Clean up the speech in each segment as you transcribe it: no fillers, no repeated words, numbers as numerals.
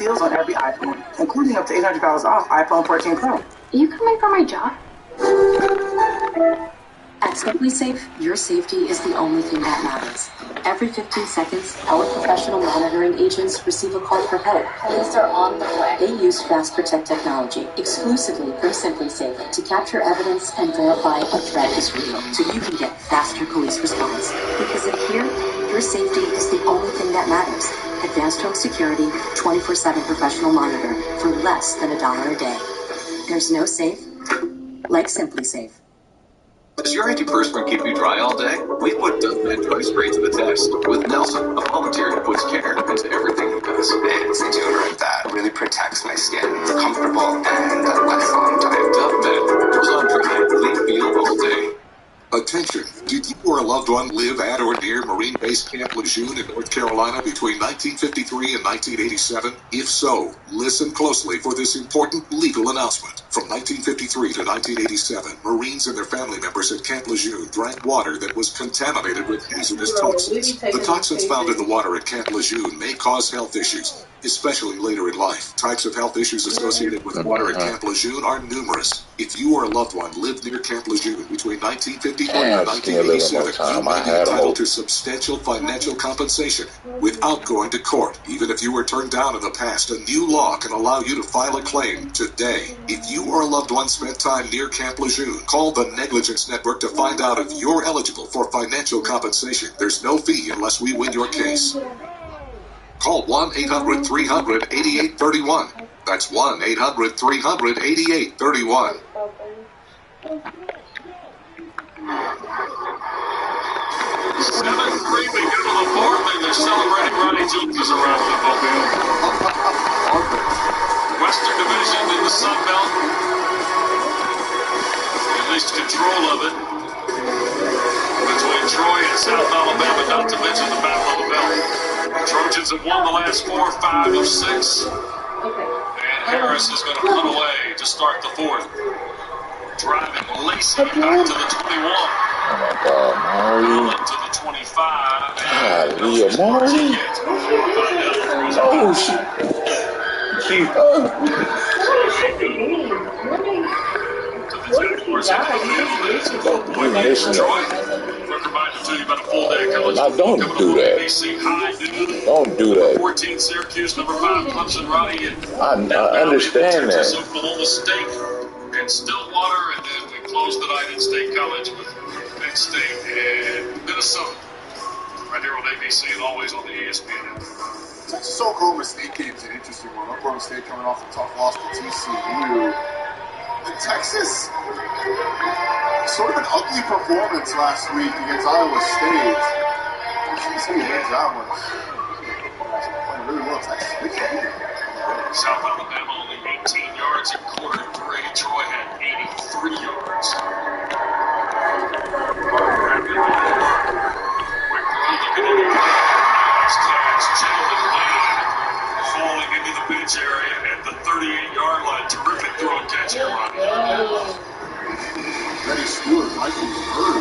deals on every iPhone, including up to $800 off iPhone 14 Pro. Are you coming for my job? At SimpliSafe, your safety is the only thing that matters. Every 15 seconds, our professional monitoring agents receive a call for help. Police are on the way. They use Fast Protect technology exclusively from SimpliSafe to capture evidence and verify a threat is real, so you can get faster police response. Because in here, your safety is the only thing that matters. Advanced home security, 24/7 professional monitor for less than $1 a day. There's no safe like SimpliSafe. Does your antiperspirant keep you dry all day? We put Dove Dry Spray to the test with Nelson, a volunteer who puts care into everything he does. It's deodorant that really protects my skin. It's comfortable and lasts a long time. Dove goes on dry, clean feel all day. Attention, did you or a loved one live at or near Marine Base Camp Lejeune in North Carolina between 1953 and 1987? If so, listen closely for this important legal announcement. From 1953 to 1987, Marines and their family members at Camp Lejeune drank water that was contaminated with hazardous toxins. The toxins found in the water at Camp Lejeune may cause health issues, especially later in life. Types of health issues associated with water at Camp Lejeune are numerous. If you or a loved one lived near Camp Lejeune between 1953 and 1987, you may be entitled to substantial financial compensation without going to court. Even if you were turned down in the past, a new law can allow you to file a claim today. If you or a loved one spent time near Camp Lejeune, call the Negligence Network to find out if you're eligible for financial compensation. There's no fee unless we win your case. Call 1-800-300-8831. That's 1-800-300-8831. 7-3, we go to the fourth, and they're celebrating Ronnie Jones around the mobile. Western Division in the Sun Belt. At least control of it. Between Troy and South Alabama, not to mention the Battle of the Belt. Trojans have won the last 4, 5 of 6. And Harris is going to put away to start the fourth. Driving Lacey back to the 21. Oh my God, Marty. Up to the 25. Leah, Marty. Oh, she Now don't do that. Don't do that. 14 Syracuse, number 5 Clemson, Roddy, and I understand that. Oklahoma State and Stillwater, and then we close the night at State College with Penn State and Minnesota. Right here on ABC and always on the ESPN. Texas Oklahoma State game is an interesting one. Oklahoma State coming off a tough loss to TCU. And Texas, sort of an ugly performance last week against Iowa State. TCU wins that one. Playing really well. Texas big game. South Alabama only 18 yards in quarter 3. Troy had 83 yards. Falling into the bench area at the 38-yard line. Terrific throw and catch here, Ronnie. Betty Stewart might be hurt.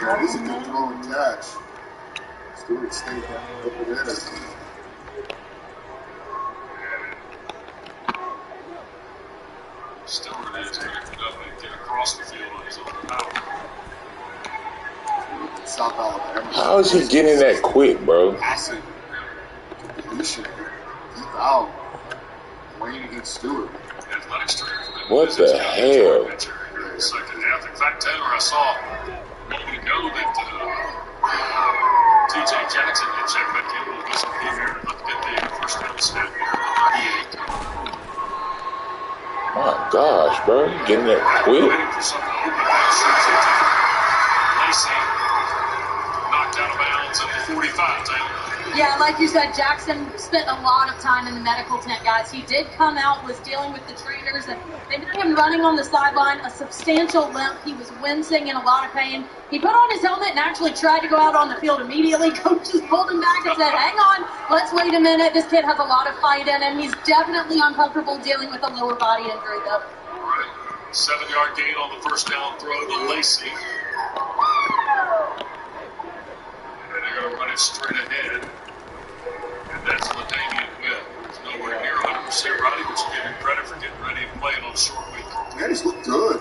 That is a good throw and catch. Stewart stayed over there. Stewart is going to get across the field on his own power. South Alabama. How is he getting that quick, bro? Passing. Completion. Deep out. Wayne against Stewart. Athletic strength. What the hell? Second half. In fact, Taylor, I saw a moment ago that TJ Jackson had checked back in with us here. Look at the first down snap here at the 38. My gosh, bro. You getting that quick? Waiting for something to open up. Lacey knocked out of bounds at the 45, Taylor. Yeah, like you said, Jackson spent a lot of time in the medical tent, guys. He did come out, was dealing with the trainers, and they did him running on the sideline, a substantial limp. He was wincing in a lot of pain. He put on his helmet and actually tried to go out on the field immediately. Coaches pulled him back and said, hang on, let's wait a minute. This kid has a lot of fight in him. He's definitely uncomfortable dealing with a lower body injury, though. All right. 7-yard gain on the first down throw to Lacey. And they're going to run it straight ahead. And that's LaDainian Webb. 100% right. We should give him credit for getting ready and playing on a short week. Yeah, he's looked good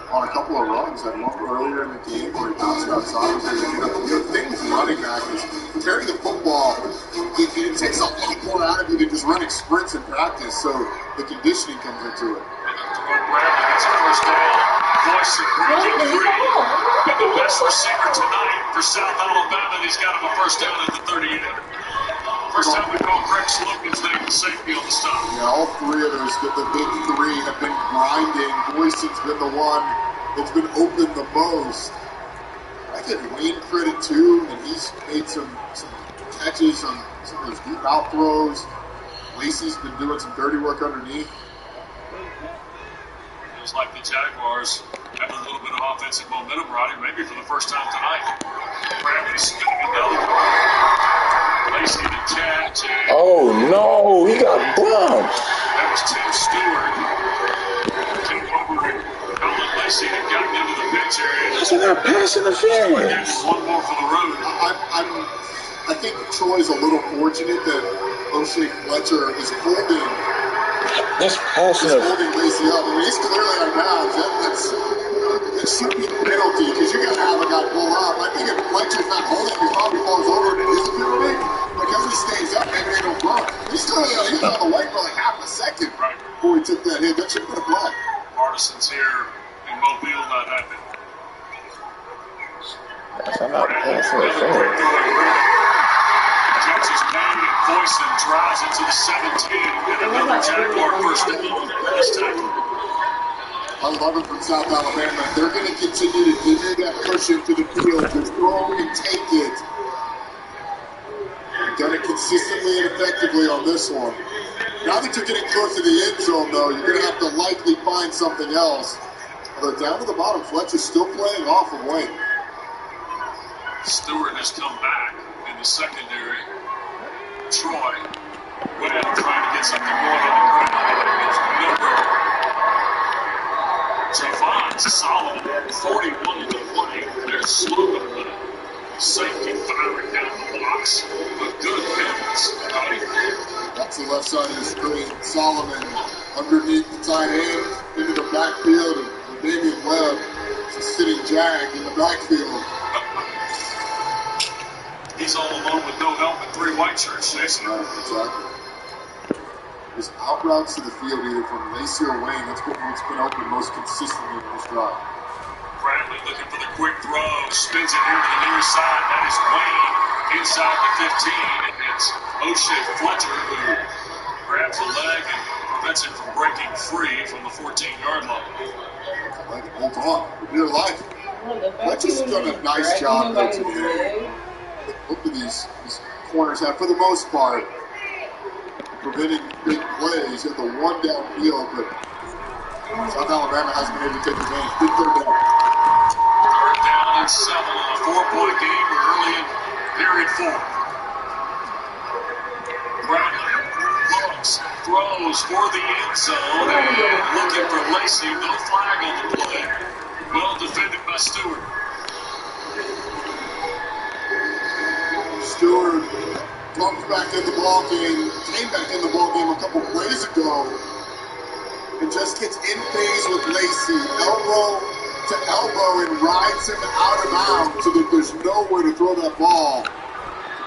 on a couple of runs. That one earlier in the game where he bounced outside. The thing with running back is carrying the football. It takes a lot more out of you than just running sprints in practice. So the conditioning comes into it. Bradley gets a first down. Boyson breaking free. And the best receiver tonight for South Alabama. He's got him a first down at the 38. First time we call Greg Slocum's name the safety on the stop. Yeah, all three of those, the big three, have been grinding. Boyson's been the one that's been open the most. I give Wayne credit too, and he's made some catches on some of those deep out throws. Lacey's been doing some dirty work underneath. Feels like the Jaguars have a little bit of offensive momentum, Roddy, maybe for the first time tonight. Bradley spinning another one. Lacey to catch. Oh no, he got bumped. That was Tim Stewart. Came over and Colin Lacey had gotten into the pitch area. That's not pass interference. One more for the road. I think Troy's a little fortunate that O'Shea Fletcher is holding. That's pass interference. Holding Lacey up. I mean, he's clearly out of bounds. That should be a penalty because you got to have a guy pull up. I think if Fletcher's not holding, he probably falls over and it is a penalty. Because he stays up, maybe they don't run. He's clearly he was on the way for like half a second before he took that hit. That should have been a flag. Partisans here in Mobile not happy. That's not pass interference. Catches Payne and Boyson drives into the 17. And another Jaguar first down. This tackle. I love it from South Alabama. They're going to continue to give you that cushion to the field. Just throw and take it. They've done it consistently and effectively on this one. Now that you're getting close to the end zone, though, you're going to have to likely find something else. Although down to the bottom, Fletcher's still playing off of Wayne. Stewart has come back in the secondary. Troy, Webb trying to get something going on the ground. No go. Javon Solomon, 41 to 20. There's Slocum, the safety firing down the blocks. But good heavens, buddy. That's the left side of the screen. Solomon underneath the tight end into the backfield. And Damian Webb is sitting jag in the backfield. He's all alone with no helmet, 3 white shirts, Jason. Right, exactly. His out routes to the field, either from Lacey or Wayne, that's what's been open most consistently in this drive. Bradley looking for the quick throw, spins it here to the near side. That is Wayne inside the 15. And it's O'Shea Fletcher who grabs the leg and prevents it from breaking free from the 14-yard line. Hold on, for dear life. Fletcher's done a nice job though today. Both of these corners have, for the most part, preventing big plays at the one downfield, but South Alabama hasn't been able to take advantage. Big third down. Third down and 7 on a 4-point game early in period 4. Bradley looks, throws for the end zone, and looking for Lacey. No flag on the play. Well defended by Stewart. Stewart comes back in the ball game, came back in the ball game a couple plays ago, and just gets in phase with Lacey, elbow to elbow, and rides him out of bounds so that there's nowhere to throw that ball to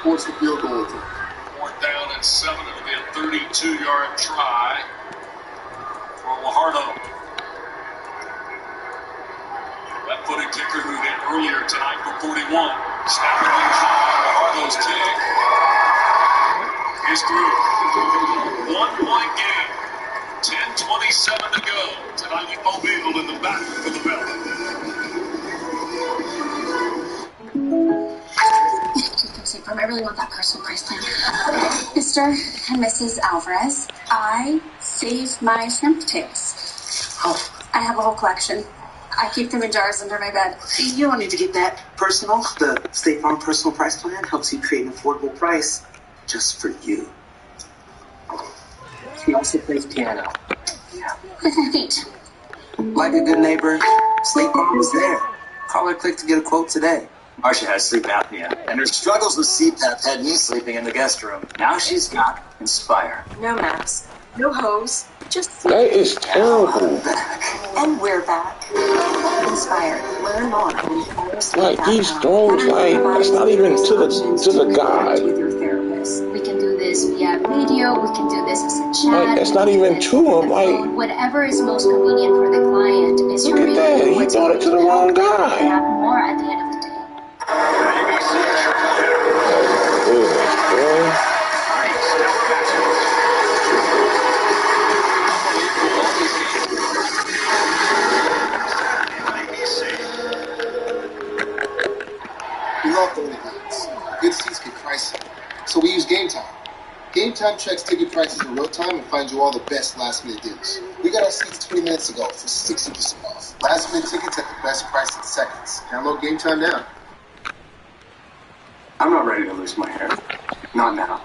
force the field goal. 4th down and 7. It'll be a 32-yard try for Lahardo. Left-footed kicker who hit earlier tonight from 41. Snapping on the high. Lahardo's kick is through. 1-point game. 10:27 to go. Tonight in Mobile in the back for the bell. I really want that personal price plan. Mr. and Mrs. Alvarez, I saved my shrimp tails. Oh, I have a whole collection. I keep them in jars under my bed. you don't need to get that personal. The State Farm Personal Price Plan helps you create an affordable price just for you. He also plays piano. Yeah. With my feet. Like a good neighbor, State Farm is there. Call or click to get a quote today. Marcia has sleep apnea, and her struggles with CPAP had me sleeping in the guest room. Now she's got Inspire. No mask, no hose, just That is terrible. and we're back. Inspire. Learn more at inspiresleep.com. Like these drones, like that's not even to the guy. With your therapist. We can do this via video. We can do this as a chat. Like that's not even to him. Like whatever is most convenient for the client is look at that. He thought it to the wrong guy. Have more at the end of the day. We love 30 minutes. Good seats get pricey. So we use Game Time. Game Time checks ticket prices in real time and finds you all the best last minute deals. We got our seats 20 minutes ago for 60% off. Last minute tickets at the best price in seconds. Download Game Time now. I'm not ready to lose my hair. Not now.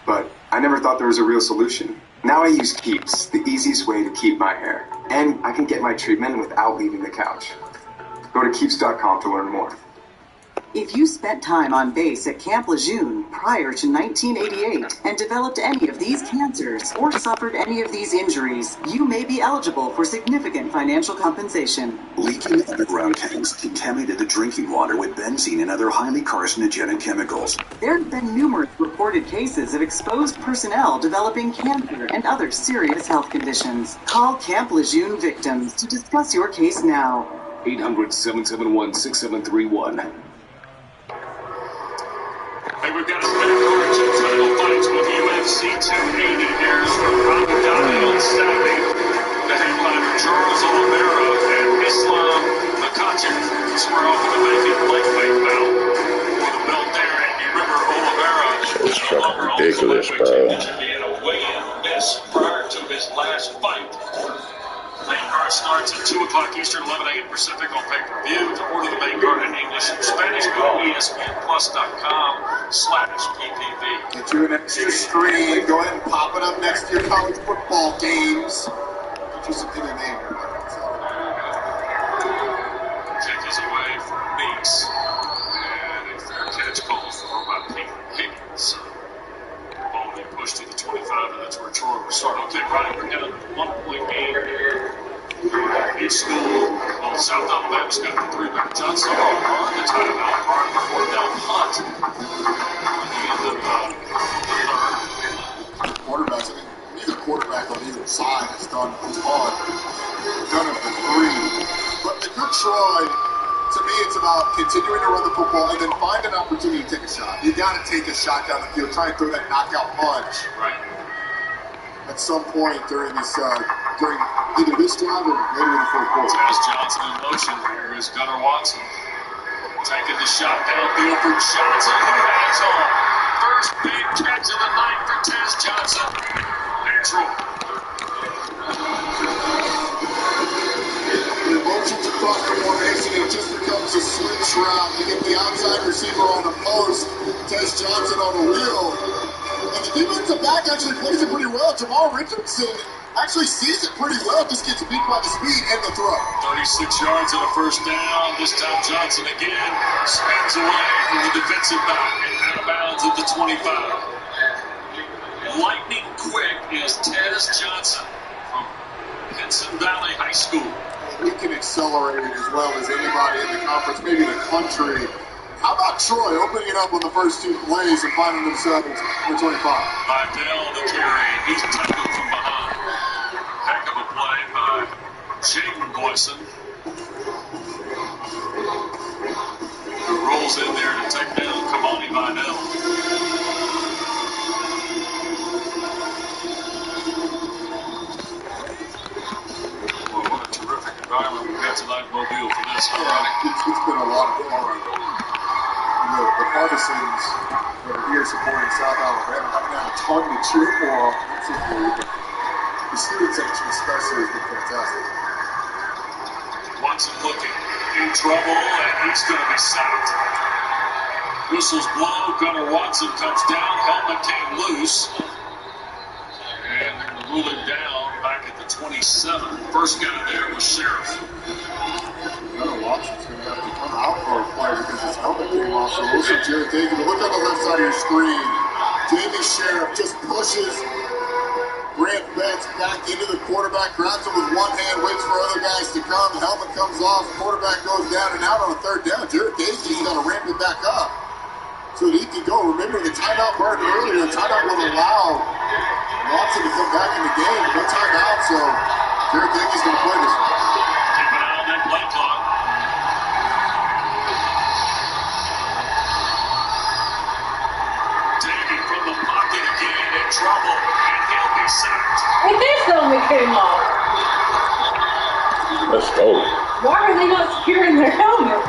But I never thought there was a real solution. Now I use Keeps, the easiest way to keep my hair. And I can get my treatment without leaving the couch. Go to Keeps.com to learn more. If you spent time on base at Camp Lejeune prior to 1988 and developed any of these cancers or suffered any of these injuries, you may be eligible for significant financial compensation. Leaking underground tanks contaminated the drinking water with benzene and other highly carcinogenic chemicals. There have been numerous reported cases of exposed personnel developing cancer and other serious health conditions. Call Camp Lejeune victims to discuss your case now. 800-771-6731. Hey, we've got a spectacular title fights with UFC 280 airs from Abu Dhabi on Saturday. The headliner Charles Oliveira and Islam Makhachev square off in the vacant lightweight bout for the belt there. And you remember Oliveira It's fucking ridiculous, bro. He had a weigh-in miss prior to his last fight. Main card starts at 2 o'clock Eastern, 11 a.m. Pacific on pay-per-view. To order the main card in English and Spanish, go to ESPNplus.com/PPV. Get you an extra screen. Go ahead and pop it up next to your college football games. Get you some in your name. Kick is away from Meeks. And a fair catch called for by Peyton Higgins. Ball being pushed to the 25, and that's where Troy will start. Okay, Brian, we're down 1-point game. In school, well, South Alabama's got the 3-back. Johnson on the timeout, hard before down Hunt. At the end of the third. Quarterbacks, I mean, neither quarterback on either side has done a ton. Done it for 3. But if you're Troy, to me, it's about continuing to run the football and then find an opportunity to take a shot. You got to take a shot down the field, try and throw that knockout punch. Right. At some point during this, during either this drive or later in the fourth quarter. Taz Johnson in motion. Here is Gunnar Watson taking the shot downfield for Johnson, who hangs on. First big catch of the night for Taz Johnson. And Troy. The motions across the formation, it just becomes a switch route. You get the outside receiver on the post, Tez Johnson on the wheel. And the defensive back actually plays it pretty well. Jamal Richardson actually sees it pretty well, just gets beat by the speed and the throw. 36 yards and a first down. This time Johnson again spins away from the defensive back and out of bounds at the 25. Lightning quick is Tez Johnson from Henson Valley High School. He can accelerate it as well as anybody in the conference, maybe the country. How about Troy opening it up on the first 2 plays and finding themselves in the 25? Vidal the carry. He's tackled from behind. Heck of a play by Jaden Boyson, who rolls in there to take down Kamani Vidal. Well, what a terrific environment we've had tonight in Mobile for this. It's been a lot of fun. The partisans that are here supporting South Alabama haven't had a ton to cheer for offensively, but the student section especially has been fantastic. Watson looking in trouble, and he's going to be sacked. Whistles blow, Gunnar Watson comes down, helmet came loose, and they're going to rule him down back at the 27. First guy there was Sheriff. Gunnar Watson's going to have to come out for a play because his helmet came Also, listen, Jared Dagan, look on the left side of your screen. Jamie Sheriff just pushes Grant Betts back into the quarterback, grabs him with one hand, waits for other guys to come. Helmet comes off, quarterback goes down and out on a third down. Jared Dagan's got to ramp it back up so that he can go. Remember the timeout part earlier. The timeout will allow Watson to come back in the game. No timeout, so Jared Dagan's going to play this one. Keep an eye on that play clock. Dagan from the pocket again in trouble, and he'll be sacked. Hey, this helmet came off. Let's go. Why are they not securing their helmet?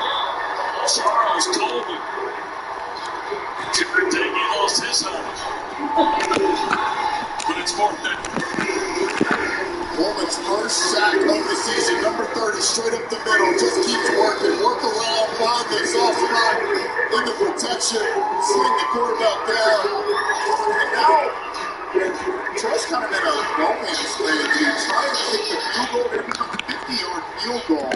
Charles Coleman. Jared Dagan lost his helmet. But it's fourth down. Coleman's first sack of the season, number 30, straight up the middle, just keeps working, work around, find the soft spot in the protection, sling the quarterback down. And now, Troy's kind of in a no man's land, dude, trying to kick the field goal, maybe a 50-yard field goal.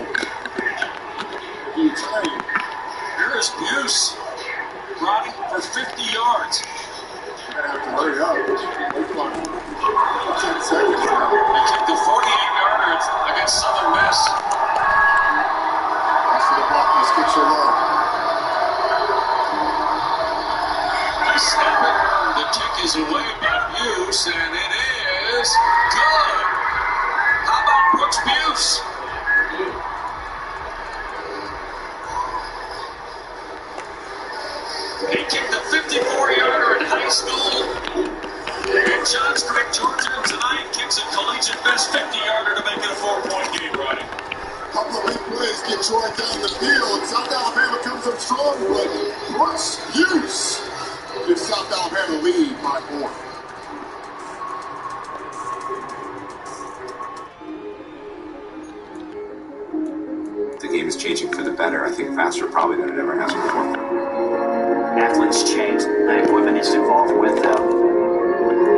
He's trying. Here is Buse, Ronnie, for 50 yards. You're going to have to hurry up. Wait for 10 seconds now. They kicked the 48-yarder against Southern Miss. Thanks for the block. These kicks are low. They snap it. The kick is away by Buse, and it is good. How about Brooks Buse? He kicked the 54-yarder in high school. And John Strick Georgia tonight kicks a collegiate best 50-yarder to make it a 4-point game, Roddy. Couple of big plays get Troy down the field. South Alabama comes up strong, but Brooks Buse gives South Alabama lead by 4. The game is changing for the better, I think, faster probably than it ever has before. Athletes change. The equipment is evolved with them.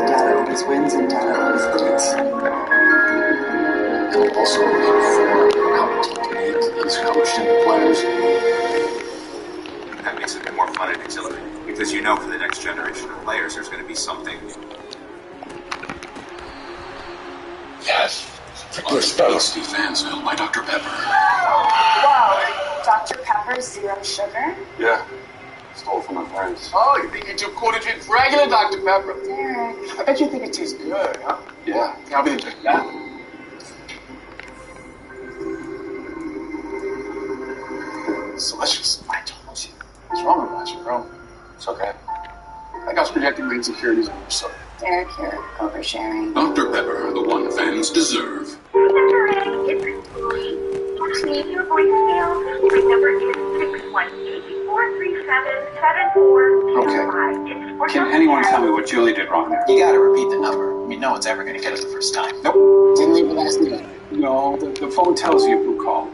Data always wins and data always leads. It'll also inform how the technique is coached in the players. That makes it a bit more fun and exhilarating. Because you know for the next generation of players there's going to be something. Yes. For tasty fans now, my Dr. Pepper. Wow, Dr. Pepper, zero sugar? Yeah. Stole from my friends. Oh, you think you took quarter drink regular Dr. Pepper? Derek. I bet you think it tastes good, huh? Yeah. I'll be the drink, yeah? It's delicious. I told you. What's wrong with you, bro? It's okay. I got projecting my insecurities on your soda. Derek, you're oversharing. Dr. Pepper, the one fans deserve. To leave your voicemail, my number is 618-437-7425. Okay. Can anyone tell me what Julie did wrong there? You gotta repeat the number. I mean, no one's ever gonna get it the first time. Nope. Didn't leave the last name. No, the phone tells you who called.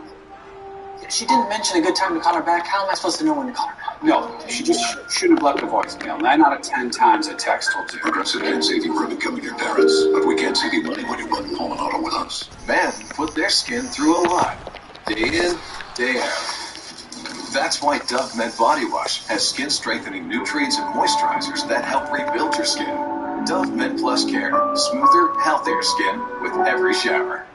She didn't mention a good time to call her back. How am I supposed to know when to call her back? No, she just shouldn't have left a voicemail. 9 out of 10 times a text will do. Progressive can't save you from becoming your parents, but we can save you money when you run home and auto with us. Men put their skin through a lot, day in, day out. That's why Dove Men Body Wash has skin-strengthening nutrients and moisturizers that help rebuild your skin. Dove Men Plus Care, smoother, healthier skin with every shower.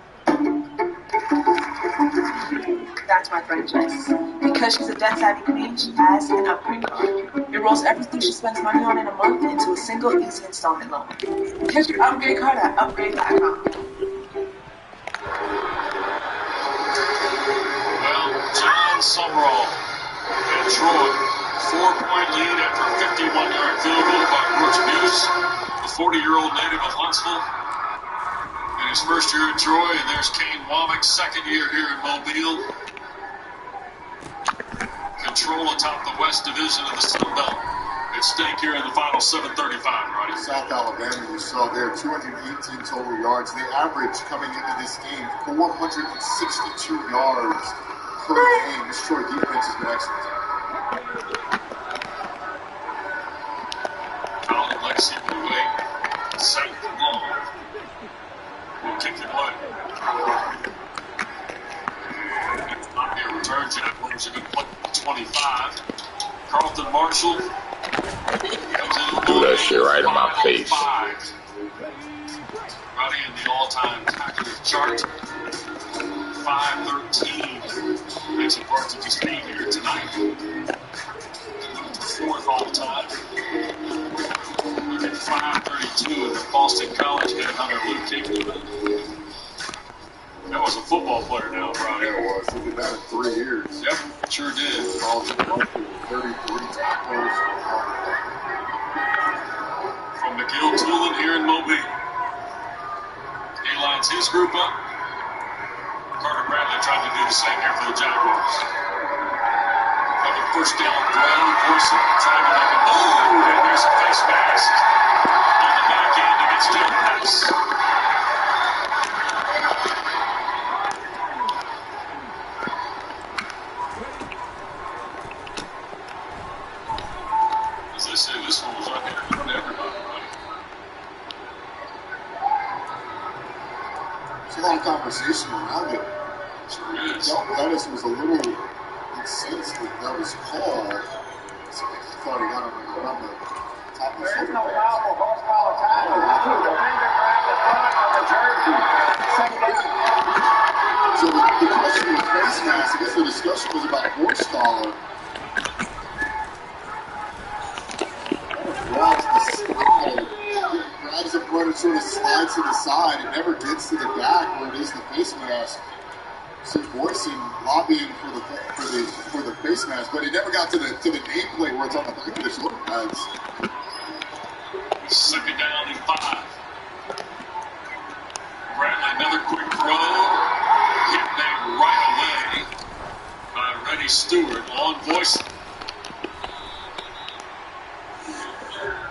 That's my friend Jess. Because she's a debt-savvy queen, she has an upgrade card. It rolls everything she spends money on in a month into a single, easy installment loan. Get your upgrade card at upgrade.com. Well, John Sumrall and Troy, 4-point lead after a 51-yard field goal by Brooks Buse, the 40-year-old native of Huntsville. In his first year at Troy, and there's Kane Womack's second year here in Mobile. Control atop the West Division of the Sun Belt. At stake here in the final 7:35, Roddy. South Alabama, you saw there, 218 total yards. They average coming into this game 462 yards per game. This Troy defense has been excellent. Colin Lexi away. Second and long. We'll kick it away. Here returns Jack Williams a good play. 25. Carlton Marshall. Do that shit right in my face. Roddy in the all-time tackle chart. 513. Makes it parts of his name here tonight. Fourth all-time. Look at 532 in the Boston College headhunter Luke Kingston. That was a football player now, Brian. Yeah, it was. He did that in 3 years. Yep, sure did. College Marshall, 33 tackles. From McGill Tulin here in Mobile. He lines his group up. Carter Bradley trying to do the same here for the Jaguars. Another first down throw. Boyson trying to make a move. And there's a face mask on the back end against Jim Price. As they say, this one was right there in front of everybody, right? There's a lot of conversation around it. Sure is. Del Pettis was a little incensed that was called. So he thought he got him around the top of the shoulder. There is no foul for horsepower time. The finger grabbed the front of the jersey. Second down. So the question was face mask. I guess the discussion was about horse collar. Grabs the side, grabs the front and sort of slides to the side. It never gets to the back where it is the face mask. See Boyson lobbying for the face mask, but it never got to the nameplate where it's on the back of the shoulder pads. Second down and 5. Bradley, another quick throw. Hit there right away by Reddy Stewart on Boyson.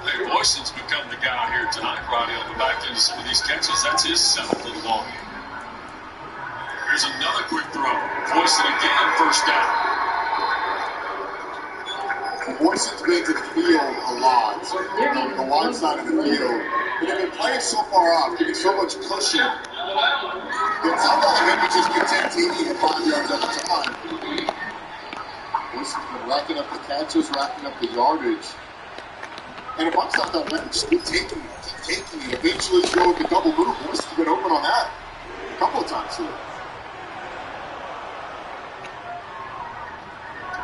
Hey, Boyson's become the guy here tonight, Roddy, on the back end of some of these catches. That's his 7th of the ball game. Here's another quick throw. Boyson again, first down. Boyson's been to the field a lot, on the wide side of the field. But they've been playing so far off, giving so much cushion. That sometimes maybe just get 10 TD at 5 yards at a time. Boyson's been racking up the catches, racking up the yardage. And if I'm not that bad, just keep taking it. Eventually go with the double move. Boyson's been open on that a couple of times here.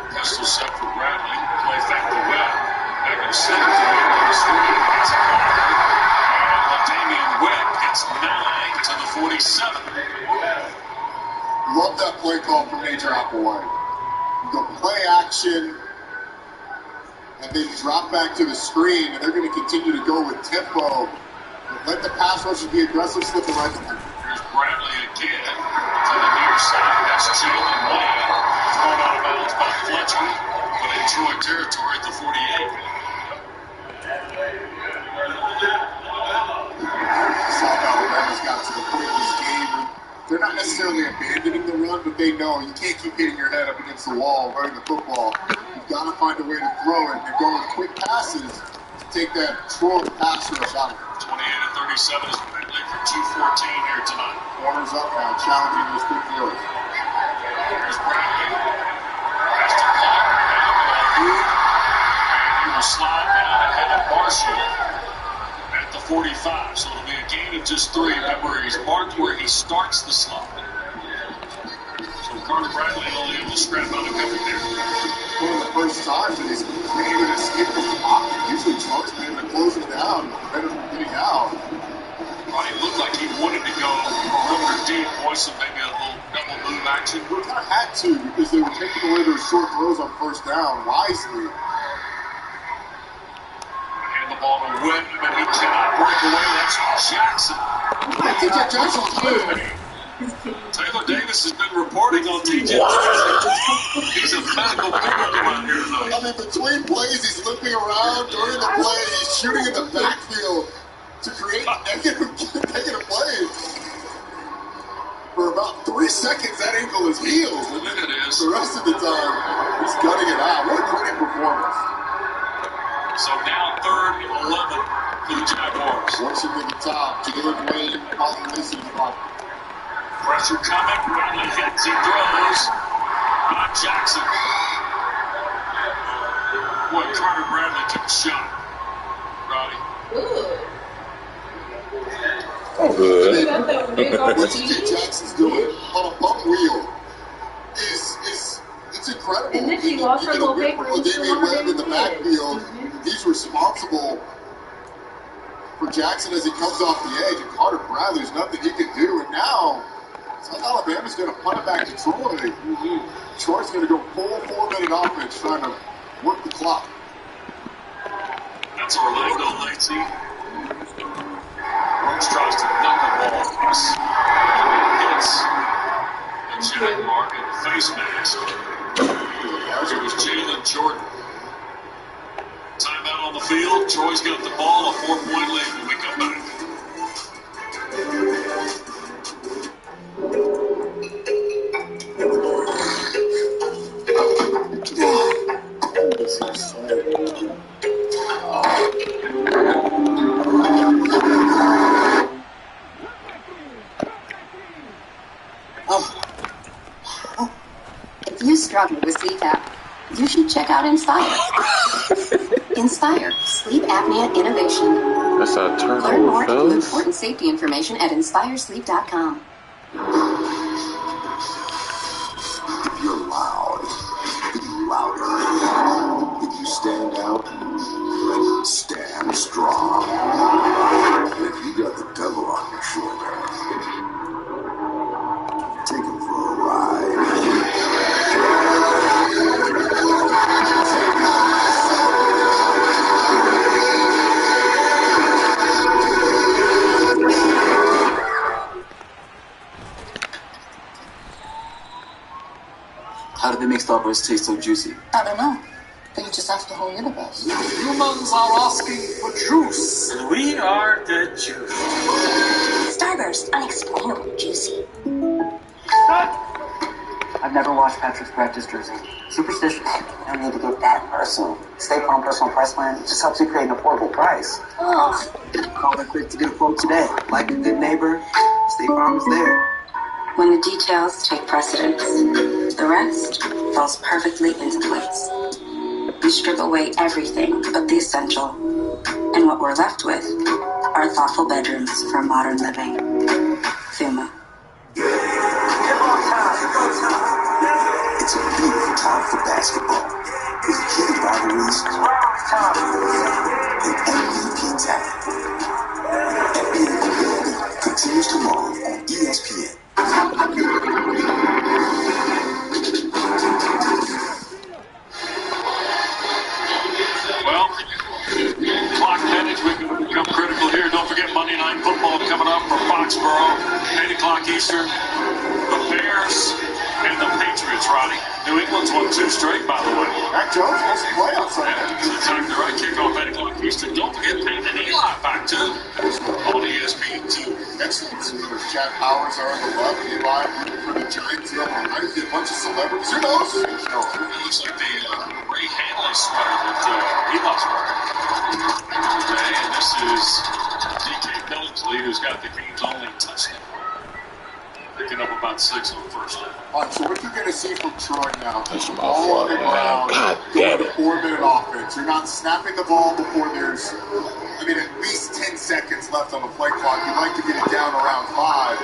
Pistol set for Bradley. Play fake to Webb. Back in center to Webb on the screen. Has a corner. And Damian Webb gets 9 to the 47. Love that play call from Major Applewhite. You go play action, and then drop back to the screen, and they're going to continue to go with tempo. Let the pass rushers be aggressive, slip the right behind. Here's Bradley again to the near side. That's Jalen White. Thrown out of bounds by Fletcher, but in Troy territory at the 48. South Alabama's got to the point in this game where they're not necessarily abandoning the run, but they know you can't keep hitting your head up against the wall running the football. You've got to find a way to throw it and go with quick passes to take that Troy pass rush out of it. 28-37 is Bradley for 2:14 here tonight. Corners up now, challenging those quick fields. Here's Bradley. Has to block now, and he will slide down ahead of Marshall at the 45. So it'll be a gain of just 3. Remember, he's marked where he starts the slide. So Carter Bradley only able to scrap out a couple there. One of the first times that he's been able to escape from the pocket. Usually Trump's been able to close it down, prevent him from getting out. Right, it looked like he wanted to go perimeter deep. Boyson maybe a little double move action. We kind of had to because they were taking away those short throws on first down wisely. Hand the ball to Webb, and he cannot break away. That's Jackson. TJ Jackson's good. Taylor Davis has been reporting on TJ Jackson. He's a medical miracle out here tonight. I mean, between plays, he's limping around. During the play, he's shooting in the backfield to create negative plays. For about 3 seconds, that ankle is healed. And then it is. The rest of the time, he's gutting it out. What a great performance. So now 3rd and 11 for the Jaguars. Worship to the top. Jalen Wayne, Colin Mason, Pressure coming. Bradley hits. He throws. Not Jackson. Boy, Carter Bradley took a shot. Roddy. What Steve Jackson's doing on a bump wheel it's incredible. And then he lost her little paper and With Damian Webb in the backfield, he's responsible for Jackson as he comes off the edge, and Carter Bradley's nothing he can do. And now, South Alabama's going to punt it back to Troy. Troy's going to go full 4-minute offense trying to work the clock. That's Orlando Lacy. Brooks tries to knuckleball across. Hits the Jack Mark in the face mask. It was Jalen Jordan. Timeout on the field. Troy's got the ball, a 4-point lead when we come back. If you struggle with sleep apnea, you should check out Inspire. Inspire, sleep apnea innovation. That's our Learn turnover, more fellas. important safety information at inspiresleep.com. If you're loud, be louder. If you stand out, stand strong. And if you got the devil on your shoulder, take him for a ride. How did they make Starburst taste so juicy? I don't know. But you just asked the whole universe. Humans are asking for juice. We are the juice. Starburst, unexplainably juicy. I've never washed Patrick's practice jersey. Superstitious. I don't need to get that personal. State Farm Personal Price Plan just helps you create an affordable price. Ugh. Call it quick to get a quote today. Like a good neighbor, State Farm is there. When the details take precedence, the rest falls perfectly into place. We strip away everything but the essential, and what we're left with are thoughtful bedrooms for modern living. Fuma. It's a beautiful time for basketball. With key rivalries and MVP talent. NBA continues tomorrow on ESPN. Well, clock management will become critical here. Don't forget Monday Night Football coming up for Foxborough, 8 o'clock Eastern. The Bears and the Patriots, Roddy. New England's won 2 straight, by the way. Mac Jones wants to play outside. That's exactly right. Kickoff 8 o'clock Eastern. Don't forget Payne and Eli back too on ESPN2. Excellent. Chad Powers are on the left. Eli rooting for the Giants. The other right. A bunch of celebrities. Who knows? It looks like the Ray Hanley sweater that Eli's wearing. Okay, and this is DK Billingsley, who's got the game's only touchdown. Picking up about 6 on the first down. All right, so what you're going to see from Troy now, That's my all on fault, the man. ground, God going damn to it. 4-minute offense. You're not snapping the ball before there's, at least 10 seconds left on the play clock. You'd like to get it down around 5.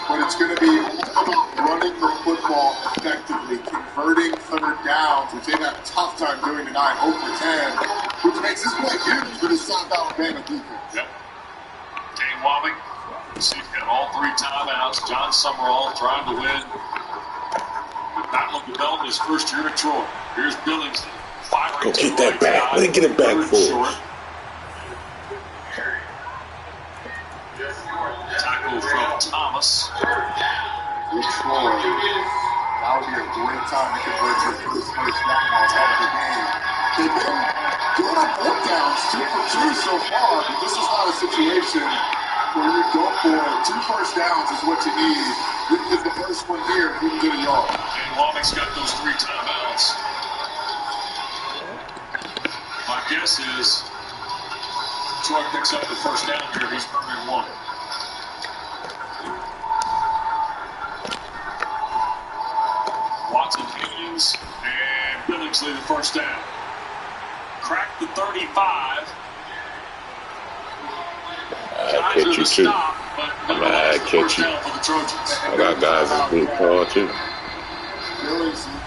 But it's going to be all about running the football effectively, converting third downs, which they've had a tough time doing tonight, 0 for 10, which makes this play huge for the South Alabama defense. Yep. Kane Wabbing. He's got all 3 timeouts. John Summerall trying to win. But not on the belt in his first year at Troy. Here's Billingsley. Go get that back. Let him get it back for us. Tackle from Thomas. Good Troy. That would be a great time to convert your first down on top of the game. They've been good on 4th downs, 2 for 2 so far, but this is not a situation where you go for 2 first downs is what you need. This is the first one here if you can get a yard. And Womack's got those 3 timeouts. My guess is Troy picks up the first down here. He's burning 1. Watson Haynes and Billingsley Billingsley the first down. Cracked the 35. I catch you too. I catch you. I got guys that's big tall too. Billingsley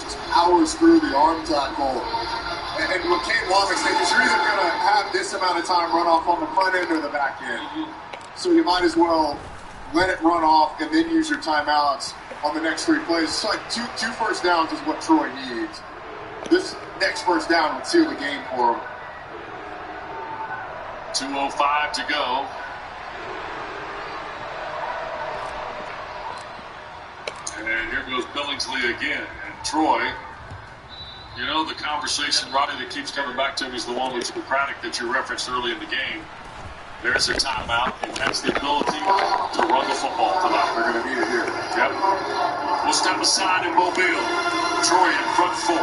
just powers through the arm tackle. And what Kate Womack said is you're either going to have this amount of time run off on the front end or the back end. So you might as well let it run off and then use your timeouts on the next 3 plays. It's like two first downs is what Troy needs. This next first down would seal the game for him. 2:05 to go. And here goes Billingsley again. And Troy, you know, the conversation, Roddy, that keeps coming back to me is the one with Craddock that you referenced early in the game. There's a timeout, and that's the ability to run the football tonight. We're going to need it here. Yep. We'll step aside in Mobile. Troy in front 4.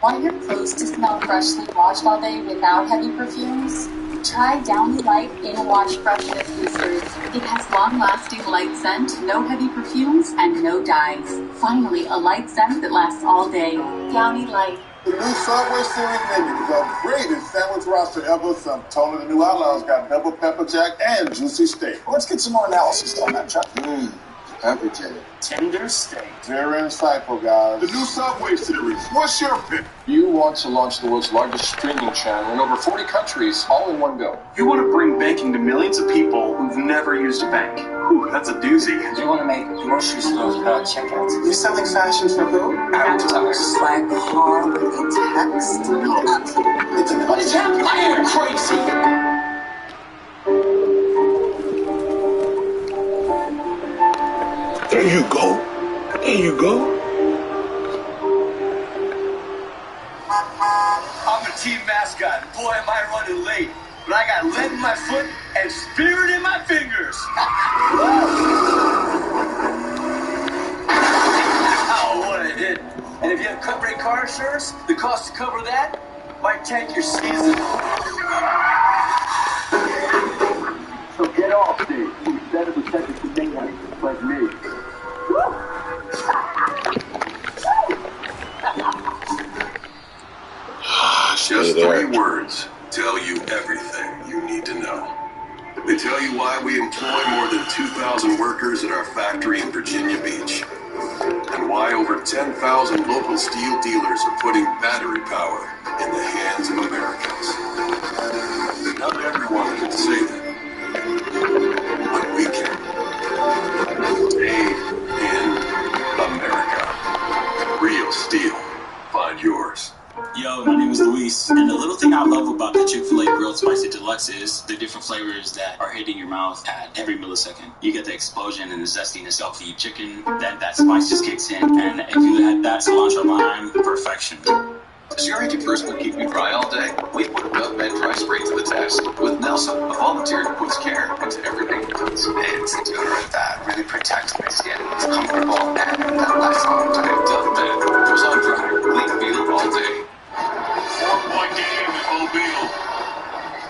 Want your clothes to smell freshly washed all day without heavy perfumes? Try Downy Light In Wash Freshness Boosters. It has long-lasting light scent, no heavy perfumes, and no dyes. Finally, a light scent that lasts all day. Downy Light. The new Subway Series menu is the greatest sandwich roster ever. Some told the new outlaws got double pepper jack and juicy steak. Let's get some more analysis on that, Chuck. Pepper jack. Tender steak. Very insightful, guys. The new Subway Series. What's your pick? You want to launch the world's largest streaming channel in over 40 countries, all in one go. You want to bring banking to millions of people who've never used a bank. Whew, that's a doozy. You want to make grocery stores without checkouts. You selling fashion for who? Advertisers. Like hardly text. What is happening? I am crazy. There you go. There you go. I'm the team mascot, and boy am I running late. But I got lead in my foot and spirit in my fingers. Oh, what a hit. And if you have cut rate car insurance, the cost to cover that might tank your season. So get off, Steve. Instead of protecting the thing like me. Just 3 words tell you everything you need to know. They tell you why we employ more than 2,000 workers at our factory in Virginia Beach, and why over 10,000 local steel dealers are putting battery power in the hands of Americans. Not everyone can say that, but we can. Made in America. Real steel. Find yours. Yo, my name is Luis, and the little thing I love about the Chick-fil-A Grilled Spicy Deluxe is the different flavors that are hitting your mouth at every millisecond. You get the explosion and the zestiness of the chicken, then that spice just kicks in, and if you had that cilantro lime, perfection. Does your antiperspirant keep you dry all day? We put Dove Med Dry Spray to the test. With Nelson, a volunteer who puts care into everything he does. It's deodorant that really protects my skin. It's comfortable and that lasts a long time. Dove Med goes on dry, clean feel all day. 4-point game in Mobile.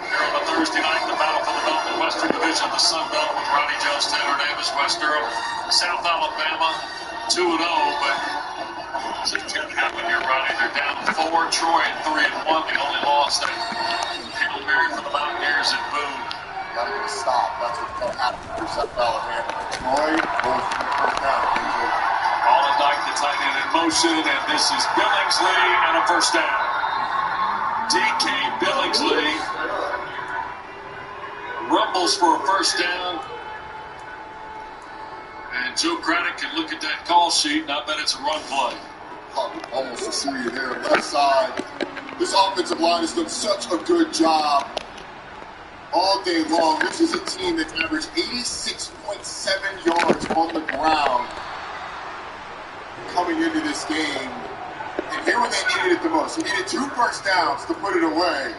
Here on a Thursday night, the battle for the Belt in the Western Division, the Sun Belt with Ronnie Jones, Tanner Davis, West Durham, South Alabama, 2-0, but something's going to happen here, Ronnie. They're down 4, Troy at 3-1. The only loss that Hail Mary for the Mountaineers at Boone. Gotta get a stop. That's what's going to happen for South Alabama. Troy goes for the first down. Allendike, the tight end in motion, and this is Billingsley and a first down. DK Billingsley rumbles for a first down. And Joe Craddock can look at that call sheet, and I bet it's a run play. Almost to see you there on that side. This offensive line has done such a good job all day long. This is a team that's averaged 86.7 yards on the ground coming into this game. And here when they needed it the most. They needed 2 first downs to put it away.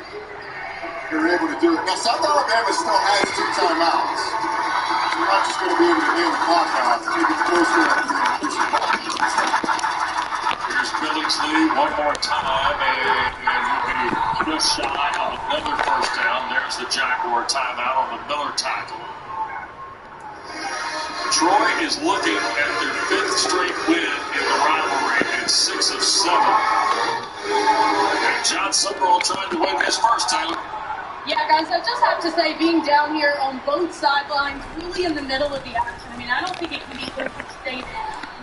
They were able to do it. Now, South Alabama still has 2 timeouts. So we're not just going to be able to nail the clock out. It's going to be closer. Here's Billingsley one more time, and he'll be just shy of another first down. There's the Jaguar timeout on the Miller tackle. Troy is looking at their 5th straight win in the rivalry and 6 of 7. And John Summerall trying to win his first, Taylor. Yeah, guys, I just have to say, being down here on both sidelines, really in the middle of the action, I mean, I don't think it can be overstated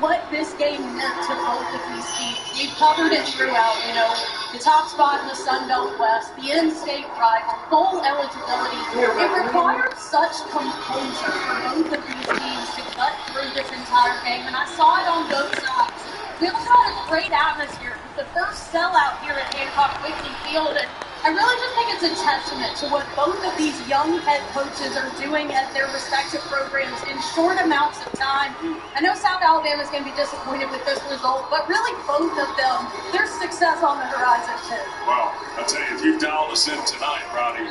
what this game meant to both of these teams. We've covered it throughout, you know, the top spot in the Sun Belt West, the in-state rival, bowl eligibility. It required such composure for both of these teams to cut through this entire game, and I saw it on both sides. We also had a great atmosphere. It was the first sellout here at Hancock Whitney Field, and I really just think it's a testament to what both of these young head coaches are doing at their respective programs in short amounts of time. I know South Alabama is going to be disappointed with this result, but really both of them, there's success on the horizon too. Well, I tell you, if you've dialed us in tonight, Roddy,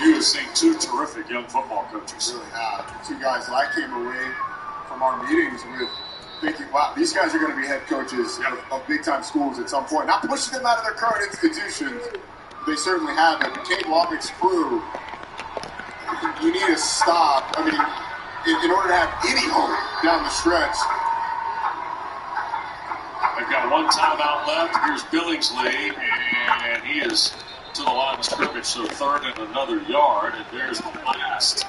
you have seen 2 terrific young football coaches. Really have. The 2 guys that I came away from our meetings with thinking, wow, these guys are going to be head coaches of big-time schools at some point. Not pushing them out of their current institutions. They certainly have it. Kate Loffick's crew, you need to stop. I mean, in order to have any hope down the stretch. They've got 1 timeout left. Here's Billingsley, and he is to the line of scrimmage, so 3rd and another yard. And there's the last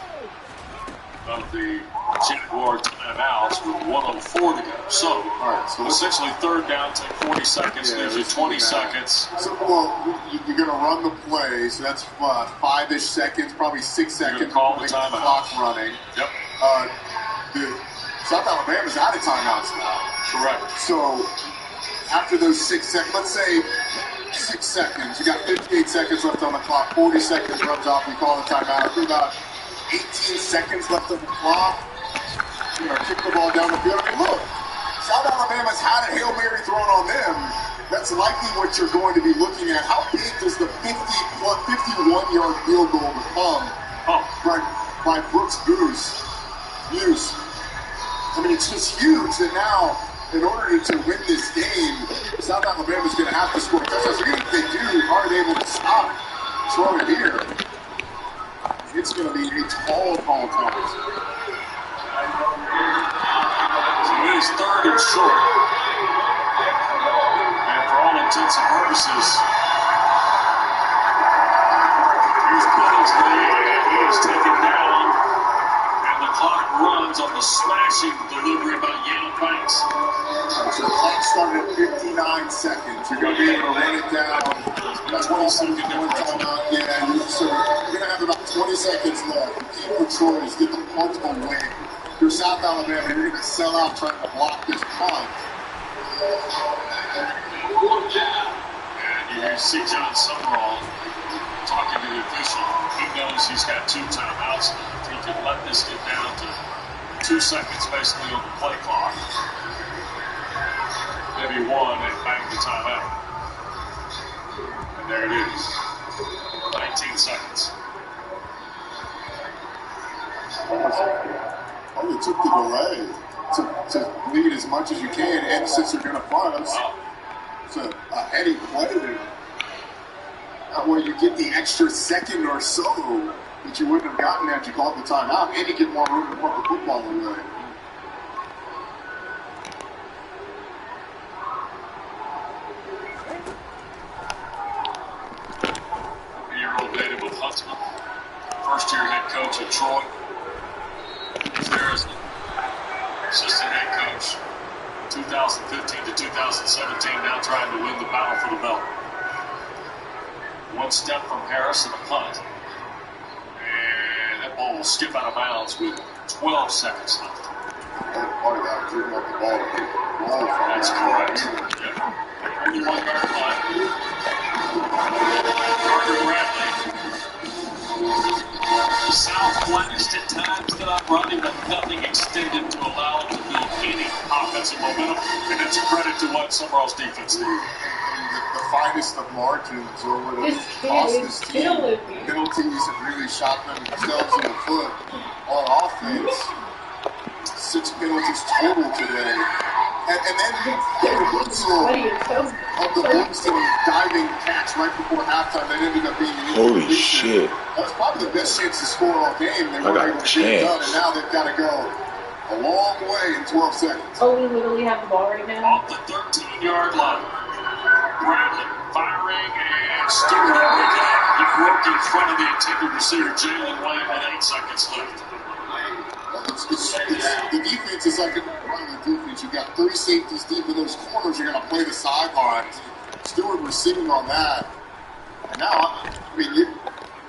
of the Jaguar timeouts with 1:04 to go. So, so essentially 3rd down, take 40 seconds, gives you 20 seconds. So, well, you're going to run the play, so that's 5-ish seconds, probably 6 seconds. You're call the timeout. Clock running. Yep. South Alabama's out of timeouts now. Correct. So, after those 6 seconds, let's say 6 seconds, you got 58 seconds left on the clock, 40 seconds runs off, we call the timeout. About 18 seconds left on the clock. You know, kick the ball down the field. I mean, look, South Alabama's had a Hail Mary thrown on them. That's likely what you're going to be looking at. How big does the 51-yard field goal become by Brooks Goose? I mean, it's just huge that now, in order to win this game, South Alabama's going to have to score touchdowns. Even if they do, aren't able to stop throwing here. It's going to be a tall task. So it is 3rd and short. And for all intents and purposes, here's Billingsley, and he is taken down. And the clock runs on the smashing delivery by Yale Banks. So the clock started at 59 seconds. You're going to be able to run it down. That's 20-second timeout. Yeah, so you're going to have about 20 seconds left. The key for Troy is get the punt away. You're South Alabama. You're going to sell out trying to block this punt. And you see John Summerall talking to the official. He knows he's got 2 timeouts. He can let this get down to 2 seconds basically on the play clock. Maybe 1 and bang the timeout. And there it is. 19 seconds. Oh, you took the delay to lead as much as you can, and since you're going to punt, it's a heady play there. Where you get the extra second or so that you wouldn't have gotten had you called the timeout, and you get more room to put the football away. David with Huntsman, first-year head coach at Troy. He's there as the assistant head coach, 2015 to 2017, now trying to win the battle for the belt. 1 step from Harris and a punt. And that ball will skip out of bounds with 12 seconds left. That's correct. Yep. Only 1-yard punt. Carter Bradley. South flashed at times that I'm running, but nothing extended to allow him to build any offensive momentum. And it's a credit to what Summerall's defense did. The finest of margins over the Austin's team. Penalties have really shot themselves in the foot on offense. 6 penalties total today. And then the reversal of the Winston diving catch right before halftime that ended up being an holy shit. That was probably the best chance to score all game. They weren't able to get it done, and now they've got to go a long way in 12 seconds. Oh, we literally have the ball right now? Off the 13-yard line. Bradley firing, and Stewart will pick it up. He broke in front of the intended receiver, Jalen White, with 8 seconds left. The defense is like a running defense. You've got 3 safeties deep in those corners. You're going to play the sidelines. Stewart was sitting on that. And now, I mean,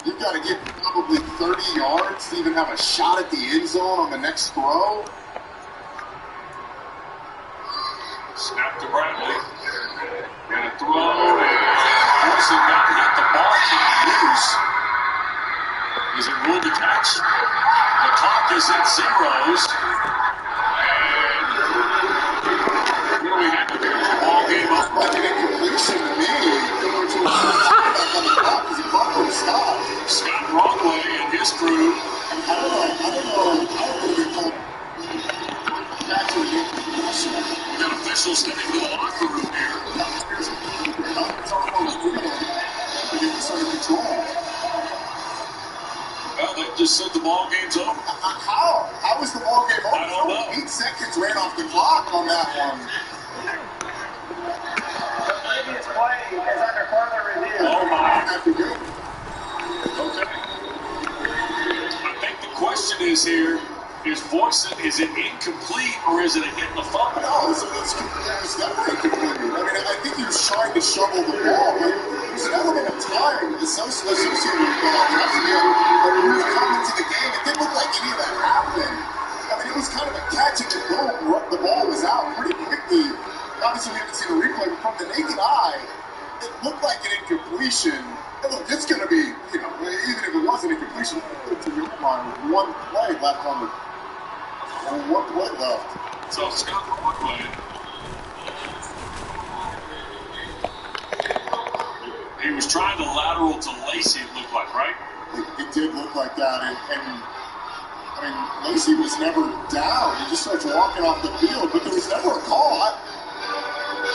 you've got to get probably 30 yards to even have a shot at the end zone on the next throw. Snap to Bradley. And a throw, and Wilson got to get the ball loose. Is it ruled to catch? The clock is at zeros. And what do we have here? Ball game up. Like an incompletion to me. Which was on the clock because he caught for a stop. Scott Broadway and his crew. I don't know if they called catch or incompletion. We got officials heading to the locker room here. Well, they just said the ball game's over. How? How was the ball game over? I don't know. 8 seconds ran off the clock on that one. The previous play is under further review. Oh, my. Okay. I think the question is here, is Voisin, is it incomplete or is it a hit in the fumble? No, it's definitely incomplete. I mean, I think he was trying to shovel the ball, but there's an element of time associated with the ball. When he was coming to the game, it didn't look like any of that happened. I mean, it was kind of a catch and boom, the ball was out pretty quickly. Obviously, we haven't seen the replay, but from the naked eye, it looked like an incompletion. And look, it's going to be, even if it wasn't incompletion, to your mind, with one play left on the. One play left. So Scott Broadway. He was trying to lateral to Lacey, it looked like, right? It did look like that. And I mean, Lacey was never down. He just starts walking off the field, but there was never a call.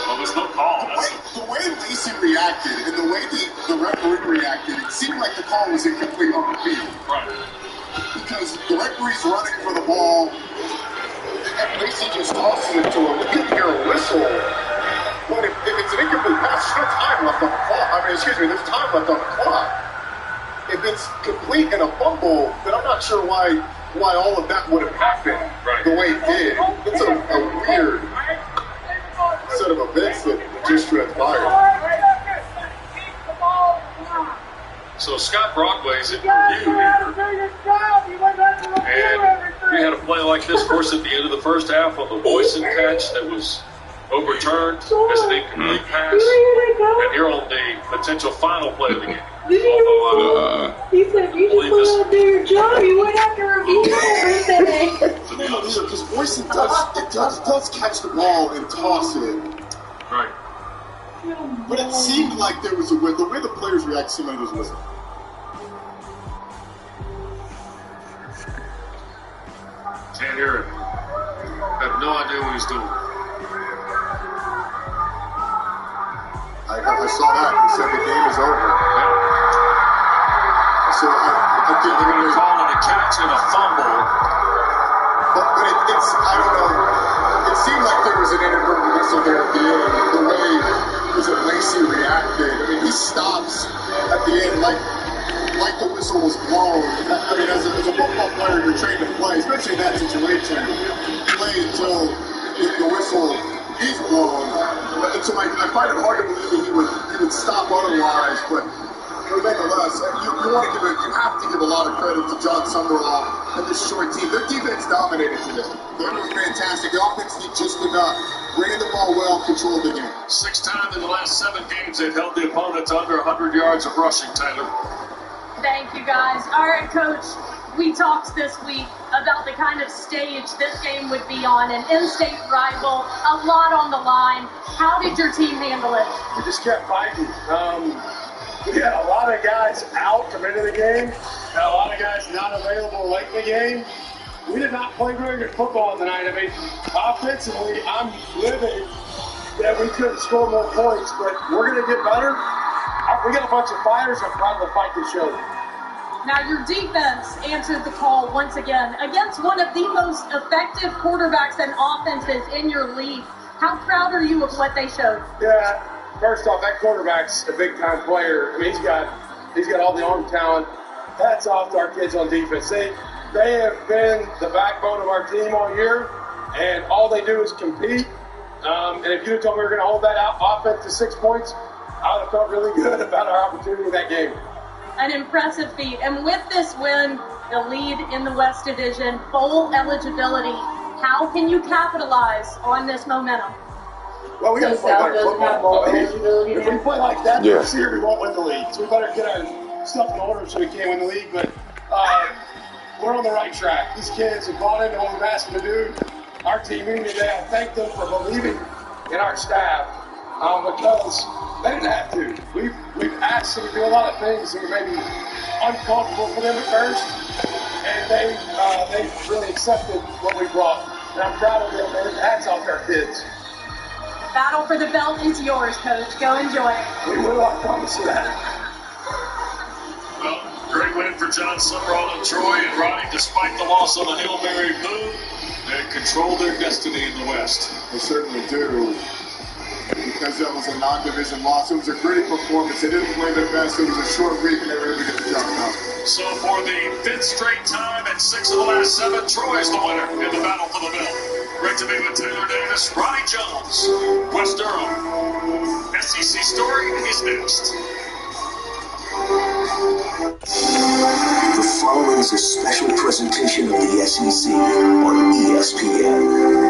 Well, there's no call. The way Lacey reacted and the way the referee reacted, it seemed like the call was incomplete on the field. Right. Because the referee's running for the ball, and Lacey just tosses it to him. You can hear a whistle. But if it's an incomplete pass, there's no time left on the clock. There's time left on the clock. If it's complete and a fumble, then I'm not sure why all of that would have happened the way it did. It's a weird set of events that just transpired. So Scott Broadway's at review here. And we had a play like this, of course, at the end of the first half on the Voisin catch that was overturned as an incomplete pass. And here on the potential final play of the game. He said, you just went out there your job, you went after review everything. Because Voisin does catch the ball and toss it. Right. But it seemed like there was the way the players react seemed like there was a whistle. Can't hear it. I have no idea what he's doing. I saw that. He said the game is over. So I think they're going to call it a catch and a fumble. But it's I don't know. It seemed like there was an inadvertent whistle there at the end. The way Lacey reacted. I mean, he stops at the end like the whistle was blown. I mean, as a football player, you're trained to play, especially in that situation. Play until the whistle is blown. And so I find it hard to believe that he would stop otherwise. But nonetheless, you have to give a lot of credit to John Summerall and this short team. Their defense dominated today. They were fantastic. The offense did just enough. Ran the ball well, controlled the game. 6 times in the last 7 games, they've held the opponent to under 100 yards of rushing, Taylor. Thank you, guys. All right, Coach, we talked this week about the kind of stage this game would be on, an in-state rival, a lot on the line. How did your team handle it? We just kept fighting. We had a lot of guys out coming into the game, had a lot of guys not available late in the game. We did not play very good football tonight. I mean, offensively, I'm livid that we couldn't score more points, but we're going to get better. We got a bunch of fighters. I'm proud of the fight they showed. Now, your defense answered the call once again against one of the most effective quarterbacks and offenses in your league. How proud are you of what they showed? Yeah, first off, that quarterback's a big-time player. I mean, he's got all the arm talent. Hats off to our kids on defense. They have been the backbone of our team all year, and all they do is compete. And if you told me we were going to hold that offense to 6 points, I would have felt really good about our opportunity in that game. An impressive feat. And with this win, the lead in the West Division, bowl eligibility, how can you capitalize on this momentum? Well, we got to play better football. If we play like that this year, we won't win the league. So we better get our stuff in order so we can win the league. But we're on the right track. These kids have bought into what we've asked them to do. Our team meeting today, I thank them for believing in our staff because they didn't have to. We've asked them to do a lot of things that were maybe uncomfortable for them at first, and they really accepted what we brought. And I'm proud of them, man. Hats off to our kids. The battle for the belt is yours, Coach. Go enjoy it. We will, I promise you that. Well, great win for John Summerall and Troy, and Ronnie, despite the loss on the Hail Mary move, they control their destiny in the West. They certainly do. Because that was a non-division loss. It was a gritty performance. They didn't play their best. It was a short week, and they were able to get the job done. So for the 5th straight time and 6 of the last 7, Troy is the winner in the battle for the belt. Great to be with Taylor Davis, Ronnie Jones, West Durham. SEC Story is next. The following is a special presentation of the SEC on ESPN.